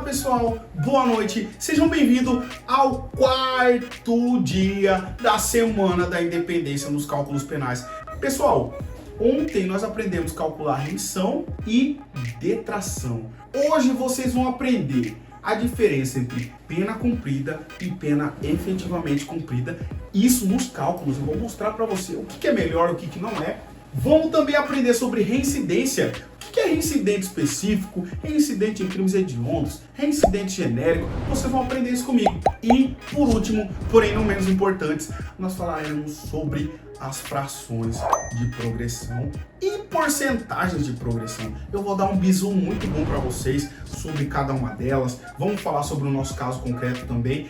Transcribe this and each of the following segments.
pessoal, boa noite, sejam bem-vindos ao quarto dia da Semana da Independência nos cálculos penais. Pessoal, ontem nós aprendemos a calcular remissão e detração. Hoje vocês vão aprender a diferença entre pena cumprida e pena efetivamente cumprida. Isso nos cálculos, eu vou mostrar para você o que é melhor, o que não é. Vamos também aprender sobre reincidência. O que é reincidente específico, reincidente em crimes hediondos, reincidente genérico. Vocês vão aprender isso comigo. E, por último, porém não menos importantes, nós falaremos sobre as frações de progressão e porcentagens de progressão. Eu vou dar um bisu muito bom para vocês sobre cada uma delas. Vamos falar sobre o nosso caso concreto também.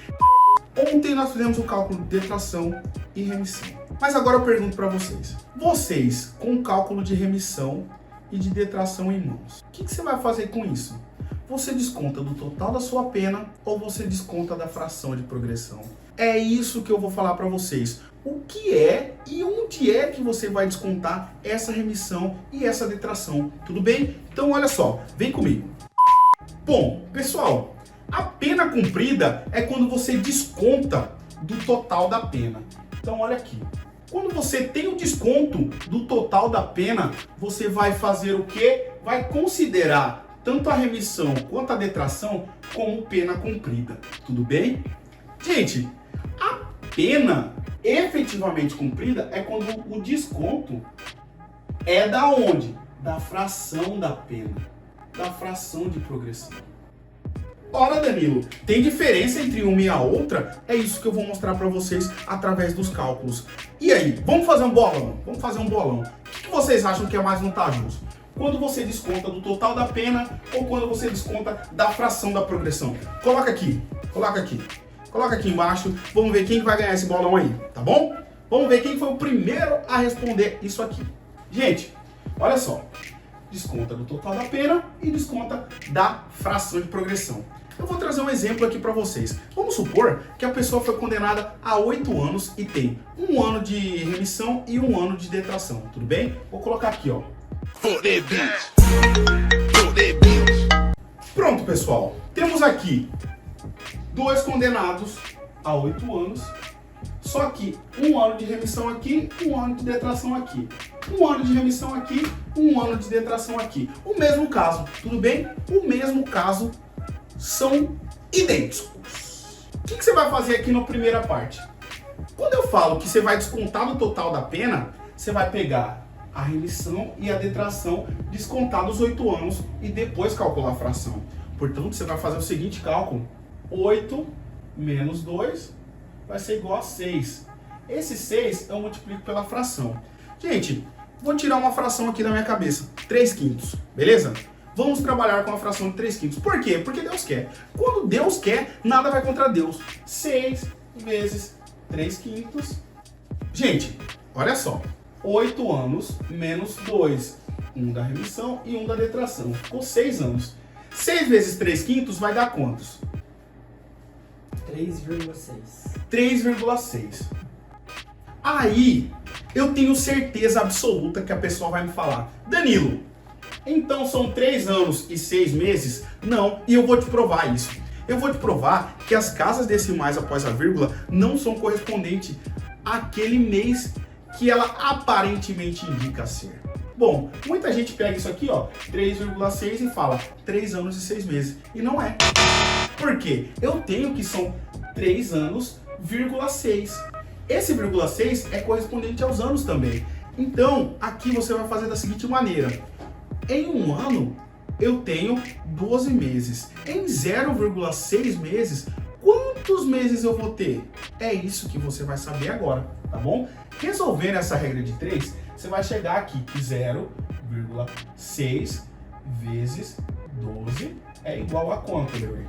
Ontem nós fizemos o cálculo de detração e remissão. Mas agora eu pergunto para vocês. Vocês, com o cálculo de remissão e de detração em mãos, o que você vai fazer com isso? Você desconta do total da sua pena ou você desconta da fração de progressão? É isso que eu vou falar para vocês. O que é e onde é que você vai descontar essa remissão e essa detração? Tudo bem? Então olha só, vem comigo. Bom, pessoal, a pena cumprida é quando você desconta do total da pena. Então olha aqui. Quando você tem o desconto do total da pena, você vai fazer o quê? Vai considerar tanto a remissão quanto a detração como pena cumprida. Tudo bem? Gente, a pena efetivamente cumprida é quando o desconto é da onde? Da fração da pena, da fração de progressão. Ora, Danilo, tem diferença entre uma e a outra? É isso que eu vou mostrar para vocês através dos cálculos. E aí, vamos fazer um bolão? Vamos fazer um bolão. O que vocês acham que é mais vantajoso? Quando você desconta do total da pena ou quando você desconta da fração da progressão? Coloca aqui, coloca aqui. Coloca aqui embaixo, vamos ver quem vai ganhar esse bolão aí, tá bom? Vamos ver quem foi o primeiro a responder isso aqui. Gente, olha só. Desconta do total da pena e desconta da fração de progressão. Eu vou trazer um exemplo aqui para vocês. Vamos supor que a pessoa foi condenada a 8 anos e tem 1 ano de remissão e 1 ano de detração, tudo bem? Vou colocar aqui, ó. Pronto, pessoal. Temos aqui 2 condenados a 8 anos, só que 1 ano de remissão aqui, 1 ano de detração aqui. 1 ano de remissão aqui, 1 ano de detração aqui. O mesmo caso, tudo bem? O mesmo caso são idênticos. O que você vai fazer aqui na primeira parte? Quando eu falo que você vai descontar do total da pena, você vai pegar a remissão e a detração, descontar dos 8 anos e depois calcular a fração. Portanto, você vai fazer o seguinte cálculo. 8 menos 2 vai ser igual a 6. Esse 6 eu multiplico pela fração. Gente, vou tirar uma fração aqui da minha cabeça. 3/5, beleza? Vamos trabalhar com a fração de 3/5. Por quê? Porque Deus quer. Quando Deus quer, nada vai contra Deus. 6 vezes 3/5. Gente, olha só. 8 anos menos 2. 1 da remissão e 1 da detração. Ficou 6 anos. 6 vezes 3/5 vai dar quantos? 3,6. 3,6. Aí, eu tenho certeza absoluta que a pessoa vai me falar: Danilo, então são 3 anos e 6 meses? Não, e eu vou te provar isso. Eu vou te provar que as casas decimais após a vírgula não são correspondentes àquele mês que ela aparentemente indica ser. Bom, muita gente pega isso aqui, ó, 3,6 e fala 3 anos e 6 meses. E não é. Por quê? Eu tenho que são 3 anos, 6. Esse 6 é correspondente aos anos também. Então, aqui você vai fazer da seguinte maneira. Em 1 ano, eu tenho 12 meses. Em 0,6 meses, quantos meses eu vou ter? É isso que você vai saber agora, tá bom? Resolvendo essa regra de 3, você vai chegar aqui que 0,6 vezes 12 é igual a quanto, Leandro?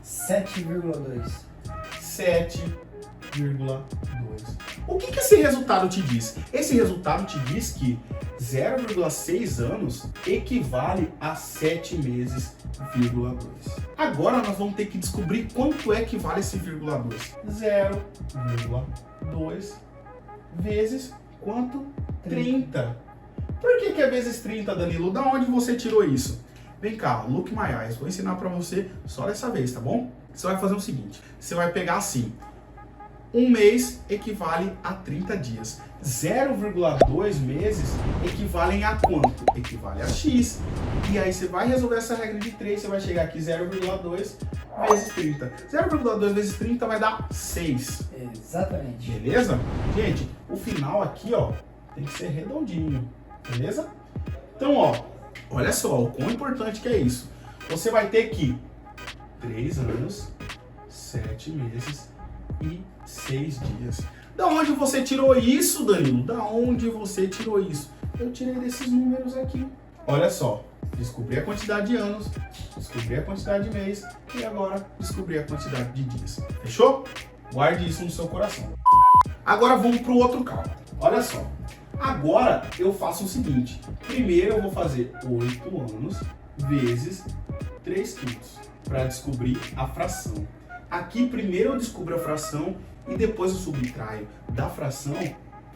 7,2. 7,2. O que esse resultado te diz? Esse resultado te diz que 0,6 anos equivale a 7 meses, 2. Agora nós vamos ter que descobrir quanto é que vale esse 2. 0,2 vezes quanto? 30. Por que é vezes 30, Danilo? Da onde você tirou isso? Vem cá, look my eyes. Vou ensinar pra você só dessa vez, tá bom? Você vai fazer o seguinte. Você vai pegar assim. Um mês equivale a 30 dias. 0,2 meses equivalem a quanto? Equivale a X. E aí você vai resolver essa regra de 3, você vai chegar aqui 0,2 vezes 30. 0,2 vezes 30 vai dar 6. Exatamente. Beleza? Gente, o final aqui, ó, tem que ser redondinho. Beleza? Então, ó, olha só o quão importante que é isso. Você vai ter que 3 anos, 7 meses e 6 dias. Da onde você tirou isso, Danilo? Da onde você tirou isso? Eu tirei desses números aqui. Olha só, descobri a quantidade de anos, descobri a quantidade de mês e agora descobri a quantidade de dias. Fechou? Guarde isso no seu coração. Agora vamos para o outro cálculo. Olha só. Agora eu faço o seguinte. Primeiro eu vou fazer 8 anos vezes 3/5 para descobrir a fração. Aqui primeiro eu descubro a fração e depois eu subtraio da fração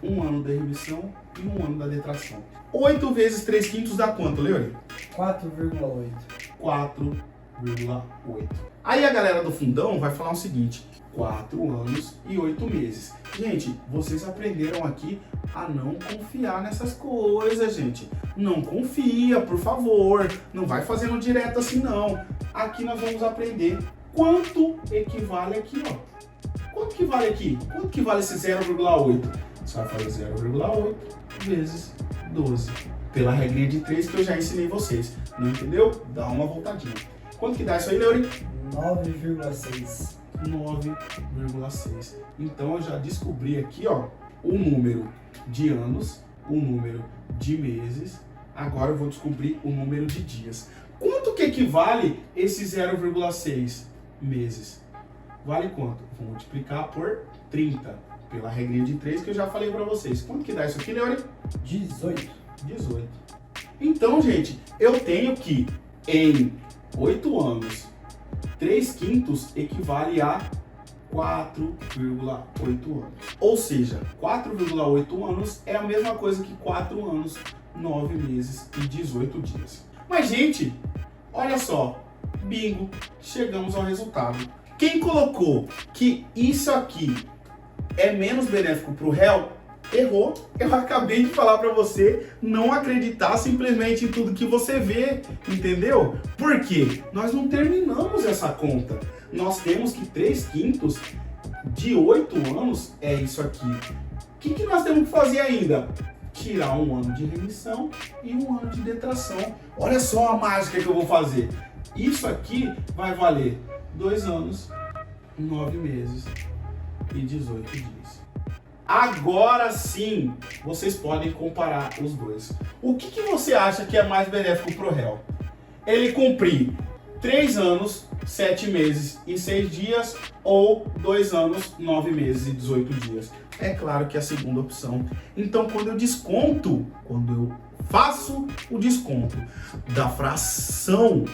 1 ano da remissão e 1 ano da detração. 8 vezes 3/5 dá quanto, Leori? 4,8. 4,8. Aí a galera do fundão vai falar o seguinte: 4 anos e 8 meses. Gente, vocês aprenderam aqui a não confiar nessas coisas, gente. Não confia, por favor. Não vai fazendo direto assim, não. Aqui nós vamos aprender quanto equivale aqui, ó. Quanto que vale aqui? Quanto que vale esse 0,8? Você vai fazer 0,8 vezes 12. Pela regrinha de 3 que eu já ensinei vocês. Não entendeu? Dá uma voltadinha. Quanto que dá isso aí, Leori? 9,6. 9,6. Então eu já descobri aqui, ó, o número de anos, o número de meses. Agora eu vou descobrir o número de dias. Quanto que equivale esse 0,6 meses? Vale quanto? Vou multiplicar por 30, pela regrinha de 3 que eu já falei pra vocês. Quanto que dá isso aqui, Leori? 18. 18. Então, gente, eu tenho que em 8 anos, 3/5 equivale a 4,8 anos. Ou seja, 4,8 anos é a mesma coisa que 4 anos, 9 meses e 18 dias. Mas, gente, olha só. Bingo, chegamos ao resultado. Quem colocou que isso aqui é menos benéfico para o réu, errou. Eu acabei de falar para você não acreditar simplesmente em tudo que você vê, entendeu? Por quê? Nós não terminamos essa conta. Nós temos que 3/5 de 8 anos é isso aqui. O que nós temos que fazer ainda? Tirar 1 ano de remissão e 1 ano de detração. Olha só a mágica que eu vou fazer. Isso aqui vai valer 2 anos, 9 meses e 18 dias. Agora sim, vocês podem comparar os dois. O que você acha que é mais benéfico para o réu? Ele cumprir 3 anos, 7 meses e 6 dias ou 2 anos, 9 meses e 18 dias? É claro que é a segunda opção. Então, quando eu faço o desconto da fração,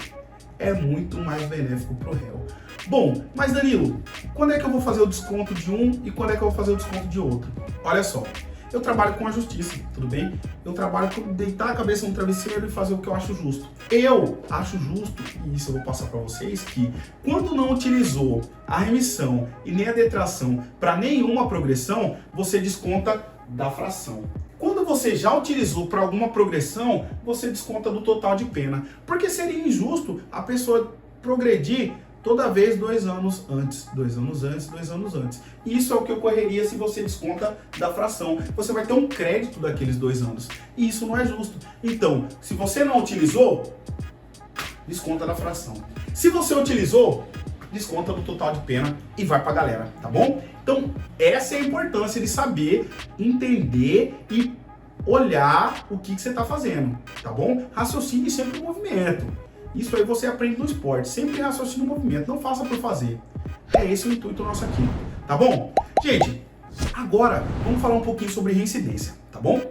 é muito mais benéfico para o réu. Bom, mas Danilo, quando é que eu vou fazer o desconto de um e quando é que eu vou fazer o desconto de outro? Olha só, eu trabalho com a justiça, tudo bem? Eu trabalho com deitar a cabeça no travesseiro e fazer o que eu acho justo. Eu acho justo, e isso eu vou passar para vocês, que quando não utilizou a remissão e nem a detração para nenhuma progressão, você desconta da fração. Quando você já utilizou para alguma progressão, você desconta do total de pena. Porque seria injusto a pessoa progredir toda vez 2 anos antes, 2 anos antes, 2 anos antes. Isso é o que ocorreria se você desconta da fração. Você vai ter um crédito daqueles 2 anos. E isso não é justo. Então, se você não utilizou, desconta da fração. Se você utilizou, desconta do total de pena e vai pra galera, tá bom? Então, essa é a importância de saber, entender e olhar o que você tá fazendo, tá bom? Raciocine sempre o movimento. Isso aí você aprende no esporte, sempre raciocine o movimento, não faça por fazer. É esse o intuito nosso aqui, tá bom? Gente, agora vamos falar um pouquinho sobre reincidência, tá bom?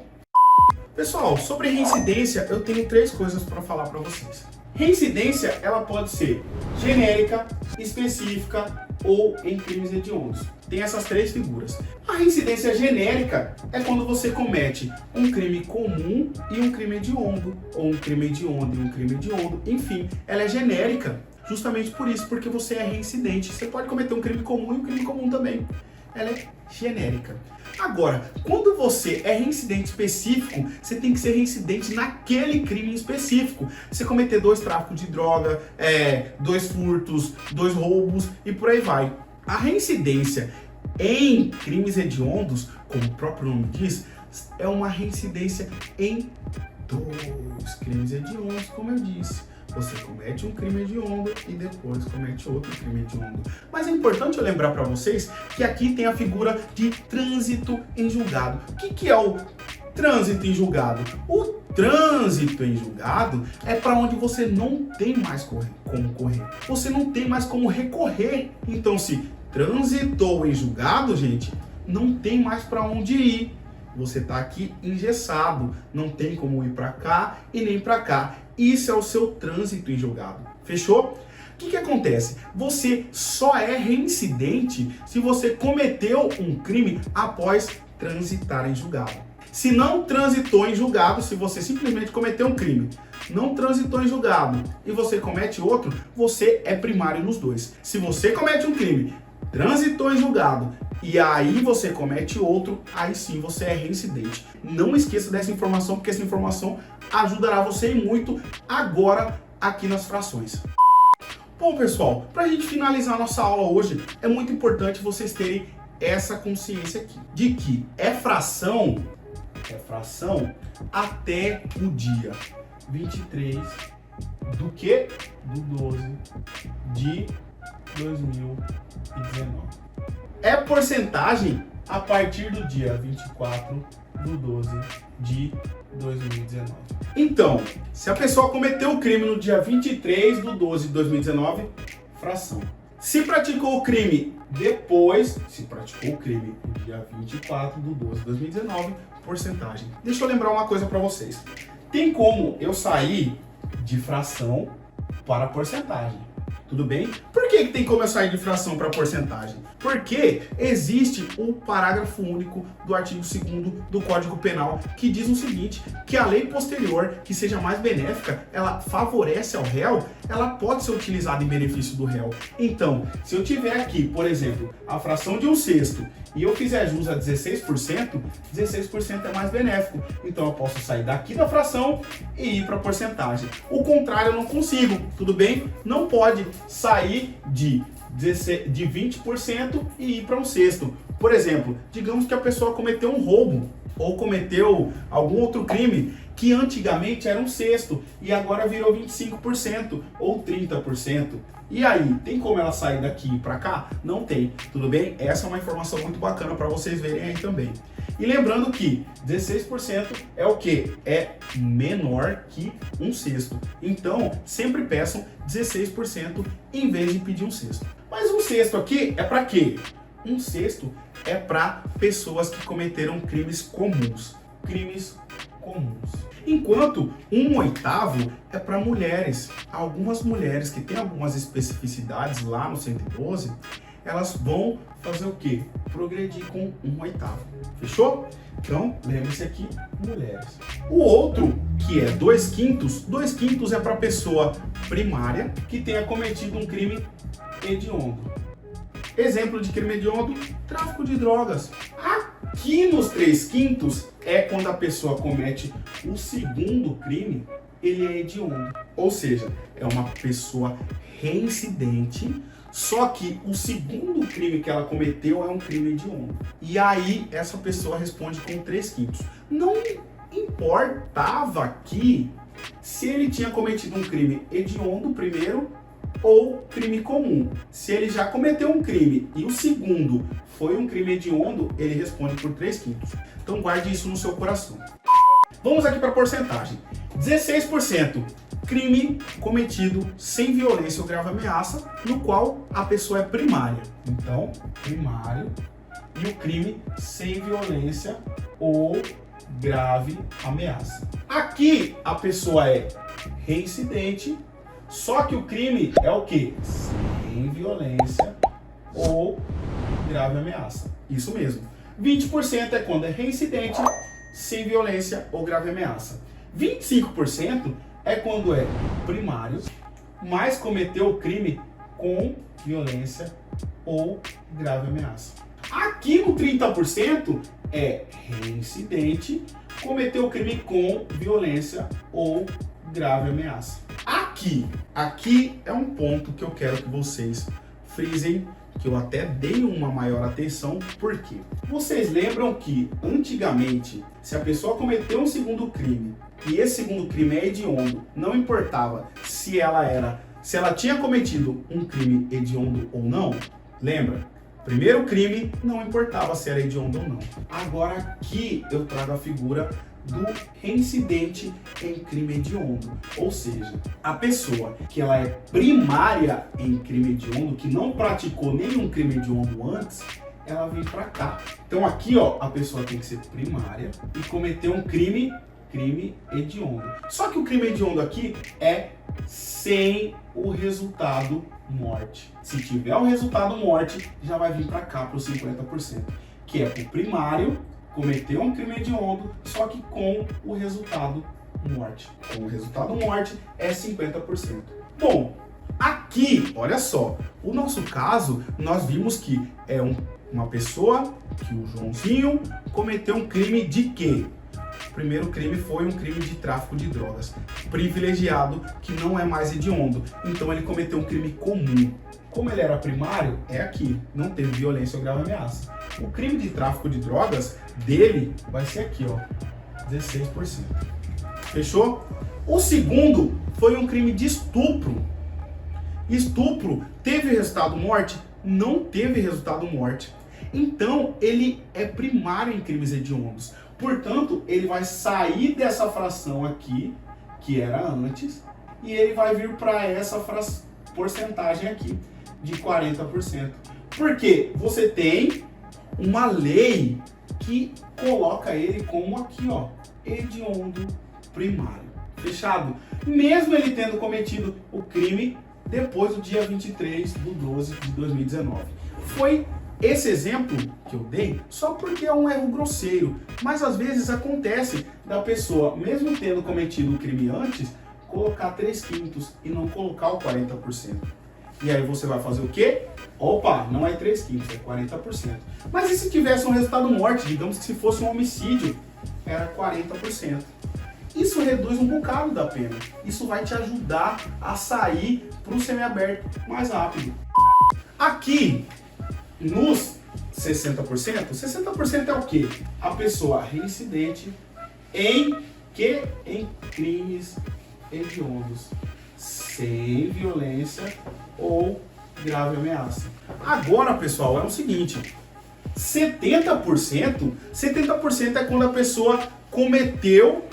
Pessoal, sobre reincidência eu tenho 3 coisas para falar para vocês. Reincidência, ela pode ser genérica, específica ou em crimes hediondos. Tem essas três figuras. A reincidência genérica é quando você comete um crime comum e um crime hediondo, ou um crime hediondo e um crime hediondo. Enfim, ela é genérica justamente por isso, porque você é reincidente. Você pode cometer um crime comum e um crime comum também. Ela é genérica. Agora, quando você é reincidente específico, você tem que ser reincidente naquele crime específico. Você cometer 2 tráficos de droga, 2 furtos, 2 roubos e por aí vai. A reincidência em crimes hediondos, como o próprio nome diz, é uma reincidência em 2 crimes hediondos, como eu disse. Você comete um crime hediondo e depois comete outro crime hediondo. Mas é importante eu lembrar para vocês que aqui tem a figura de trânsito em julgado. O que é o trânsito em julgado? O trânsito em julgado é para onde você não tem mais como correr. Você não tem mais como recorrer. Então, se transitou em julgado, gente, não tem mais para onde ir. Você está aqui engessado, não tem como ir para cá e nem para cá. Isso é o seu trânsito em julgado. Fechou? O que acontece? Você só é reincidente se você cometeu um crime após transitar em julgado. Se não transitou em julgado, se você simplesmente cometeu um crime, não transitou em julgado e você comete outro, você é primário nos dois. Se você comete um crime, transitou em julgado e aí você comete outro, aí sim você é reincidente. Não esqueça dessa informação, porque essa informação ajudará você e muito agora aqui nas frações. Bom, pessoal, para a gente finalizar a nossa aula hoje, é muito importante vocês terem essa consciência aqui, de que é fração até o dia 23 do quê? Do 12 de 2019. É porcentagem a partir do dia 24 do 12 de 2019. Então, se a pessoa cometeu o crime no dia 23 do 12 de 2019, fração. Se praticou o crime depois, se praticou o crime no dia 24 do 12 de 2019, porcentagem. Deixa eu lembrar uma coisa para vocês. Tem como eu sair de fração para porcentagem. Tudo bem? Por que tem como eu sair de fração para porcentagem? Porque existe o parágrafo único do artigo 2º do Código Penal que diz o seguinte, que a lei posterior que seja mais benéfica, ela favorece ao réu, ela pode ser utilizada em benefício do réu. Então, se eu tiver aqui, por exemplo, a fração de 1/6 e eu fizer jus a 16%, 16% é mais benéfico. Então eu posso sair daqui da fração e ir para a porcentagem. O contrário eu não consigo, tudo bem? Não pode sair de 20% e ir para 1/6. Por exemplo, digamos que a pessoa cometeu um roubo ou cometeu algum outro crime que antigamente era 1/6 e agora virou 25% ou 30%. E aí, tem como ela sair daqui para cá? Não tem, tudo bem? Essa é uma informação muito bacana para vocês verem aí também. E lembrando que 16% é o quê? É menor que 1/6. Então, sempre peçam 16% em vez de pedir 1/6. Mas 1/6 aqui é para quê? 1/6 é para pessoas que cometeram crimes comuns. Crimes comuns. Enquanto 1/8 é para mulheres. Algumas mulheres que têm algumas especificidades lá no 112, elas vão fazer o quê? Progredir com 1/8. Fechou? Então, lembre-se aqui, mulheres. O outro, que é 2/5, 2/5 é para pessoa primária que tenha cometido um crime hediondo. Exemplo de crime hediondo, tráfico de drogas. Aqui nos 3/5 é quando a pessoa comete o segundo crime, ele é hediondo. Ou seja, é uma pessoa reincidente, só que o segundo crime que ela cometeu é um crime hediondo. E aí essa pessoa responde com 3/5. Não importava aqui se ele tinha cometido um crime hediondo primeiro ou crime comum. Se ele já cometeu um crime e o segundo foi um crime hediondo, ele responde por 3/5. Então guarde isso no seu coração. Vamos aqui para a porcentagem. 16% crime cometido sem violência ou grave ameaça, no qual a pessoa é primária. Então, primário e o crime sem violência ou grave ameaça. Aqui a pessoa é reincidente, só que o crime é o quê? Sem violência ou grave ameaça. Isso mesmo. 20% é quando é reincidente, sem violência ou grave ameaça. 25% é quando é primário, mas cometeu o crime com violência ou grave ameaça. Aqui no 30% é reincidente, cometeu o crime com violência ou grave ameaça. Aqui é um ponto que eu quero que vocês frisem, que eu até dei uma maior atenção, porque vocês lembram que antigamente, se a pessoa cometeu um segundo crime e esse segundo crime é hediondo, não importava se ela tinha cometido um crime hediondo ou não, lembra? Primeiro crime, não importava se era hediondo ou não. Agora aqui eu trago a figura do reincidente em crime hediondo. Ou seja, a pessoa que ela é primária em crime hediondo, que não praticou nenhum crime hediondo antes, ela vem pra cá. Então aqui, ó, a pessoa tem que ser primária e cometer um crime hediondo. Só que o crime hediondo aqui é sem o resultado morte. Se tiver o resultado morte, já vai vir para cá para os 50%, que é o primário cometeu um crime hediondo, só que com o resultado morte. Com o resultado morte é 50%. Bom, aqui, olha só, o nosso caso, nós vimos que é uma pessoa, que o Joãozinho cometeu um crime de quê? O primeiro crime foi um crime de tráfico de drogas, privilegiado, que não é mais hediondo. Então ele cometeu um crime comum. Como ele era primário, é aqui, não teve violência ou grave ameaça. O crime de tráfico de drogas dele vai ser aqui, ó, 16%. Fechou? O segundo foi um crime de estupro. Estupro teve resultado morte? Não teve resultado morte. Então ele é primário em crimes hediondos. Portanto, ele vai sair dessa fração aqui, que era antes, e ele vai vir para essa porcentagem aqui, de 40%. Porque você tem uma lei que coloca ele como aqui, ó, hediondo primário. Fechado? Mesmo ele tendo cometido o crime depois do dia 23/12/2019. Foi esse exemplo que eu dei só porque é um erro grosseiro, mas às vezes acontece da pessoa, mesmo tendo cometido o crime antes, colocar 3/5 e não colocar o 40%. E aí você vai fazer o quê? Opa, não é 3/5, é 40%. Mas e se tivesse um resultado morte? Digamos que se fosse um homicídio, era 40%. Isso reduz um bocado da pena. Isso vai te ajudar a sair para o semiaberto mais rápido. Aqui, nos 60%, 60% é o quê? A pessoa reincidente em crimes hediondos, sem violência ou grave ameaça. Agora, pessoal, é o seguinte, 70% é quando a pessoa cometeu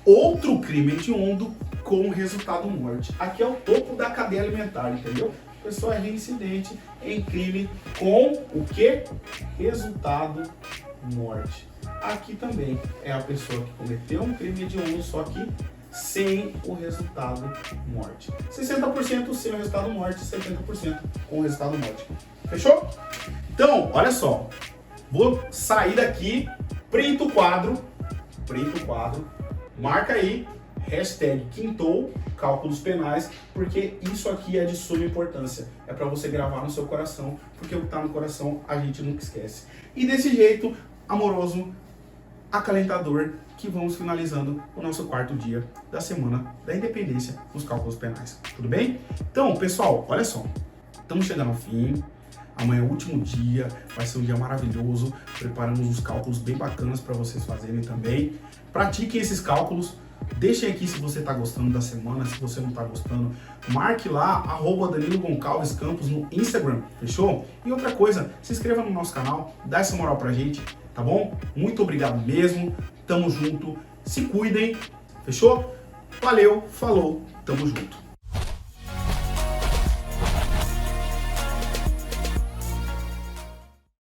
outro crime hediondo com resultado morte. Aqui é o topo da cadeia alimentar, entendeu? A pessoa é reincidente em crime com o que? Resultado morte. Aqui também é a pessoa que cometeu um crime hediondo, só que sem o resultado morte. 60% sem o resultado morte, 70% com o resultado morte. Fechou? Então, olha só. Vou sair daqui, print o quadro, marca aí, #quintou, cálculos penais, porque isso aqui é de suma importância. É para você gravar no seu coração, porque o que está no coração a gente nunca esquece. E desse jeito, amoroso, acalentador, que vamos finalizando o nosso quarto dia da semana da independência nos cálculos penais. Tudo bem? Então, pessoal, olha só. Estamos chegando ao fim. Amanhã é o último dia, vai ser um dia maravilhoso. Preparamos uns cálculos bem bacanas para vocês fazerem também. Pratiquem esses cálculos. Deixem aqui se você está gostando da semana, se você não está gostando. Marque lá, @DaniloGoncalvesCampos no Instagram, fechou? E outra coisa, se inscreva no nosso canal, dá essa moral pra gente, tá bom? Muito obrigado mesmo, tamo junto, se cuidem, fechou? Valeu, falou, tamo junto.